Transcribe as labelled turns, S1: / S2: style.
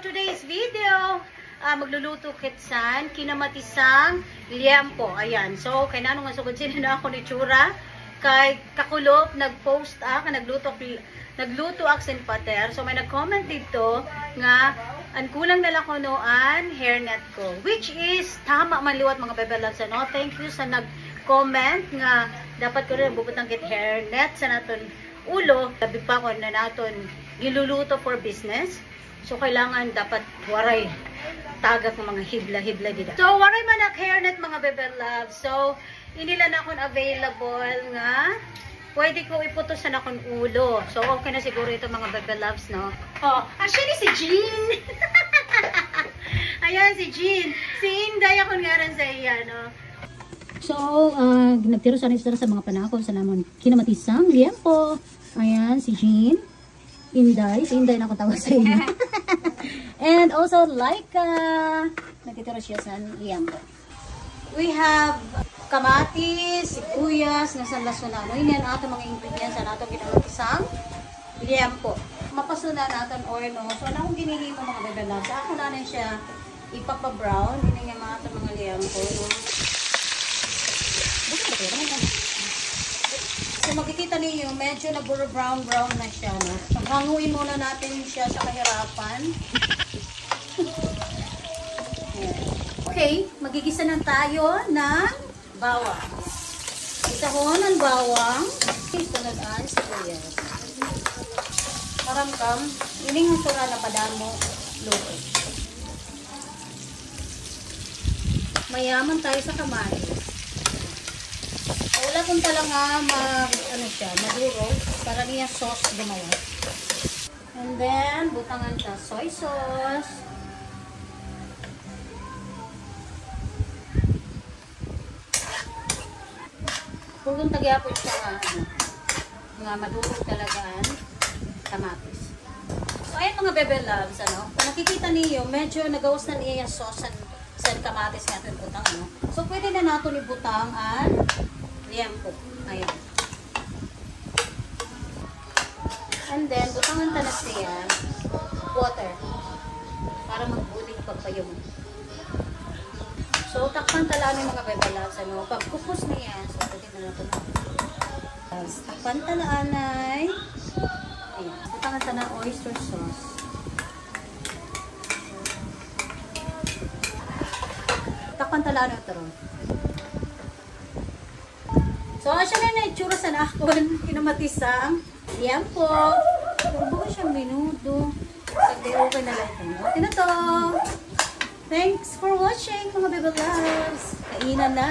S1: today's video, magluluto kitsan, kinamatisang liempo. Ayan. So, kay nanong nga sugod sila na ako ni Chura. Kay Kakulop, nag-post nagluto aksin pater. So, may nag-comment dito nga, ang kulang na lang ko noan, hairnet ko. Which is, tama man liwat mga bebelabs. No? Thank you sa nag-comment nga, dapat ko rin bubutang kit hairnet sa naton ulo. Sabi pa ko na naton giluluto for business. So, kailangan dapat waray tagak ng mga hibla-hibla dito. So, waray man ang hairnet mga bebelabs. So, inila na akong available nga pwede ko iputos na akong ulo. So, okay na siguro ito mga bebelabs, no? Oh, actually si Jean. Ayan, si Jean. Si Inday akong ngaran sa iya, no? So, nagtiro sa mga panakon sa namon kinamatisang liempo. Ayan, si Jean. Inday. Si Inday na akong tawag sa iyo. And also, Laika. Nagtitiro siya sa liempo. We have kamatis, sibuyas, nasan lasunano. Yan ato mga ingredients na ato kinamatisang liempo. Mapasuna natin oil, no? So, na akong ginihimo mga bebelabs. Sa ako na siya ipapa-brown. Hindi nga ato mga liempo, no? So, makikita niyo, medyo nag-brown na siya, no? So, hanguin muna natin siya sa kahirapan. Okay, magigisa na tayo ng bawang. Isahon ang bawang. Sunod ang sibuyas. Maramkam, ining ang sura na padamo luto. Mayaman tayo sa kamatis. Wala kung talaga maduro para niya sauce gumawa. And then, butangan sa soy sauce. Kung tagyapon siya nga madurog talaga ang kamatis. So, ayan mga bebelabs, ano? Kung nakikita niyo, medyo nagawas na niya yung sauce sa kamatis natin butang, ano? So, pwede na natin ibutang ang liempo. Ayan. And then, butangan ta na siya water para magbulig pagpayong. So, takpan tala ng mga bebelabs, ano? Pag kupos niya, so, pwede na natin. Takpan talaan ay ayan. Butangan ta na oyster sauce. Takpan talaan na ito. So, asya na itsura sa nakon. Kinamatisang liempo. Turbo ko siyang minuto. Sagdi-okay na lang ito. Okay na to. Thanks for watching mga bebelabs. Kainan na.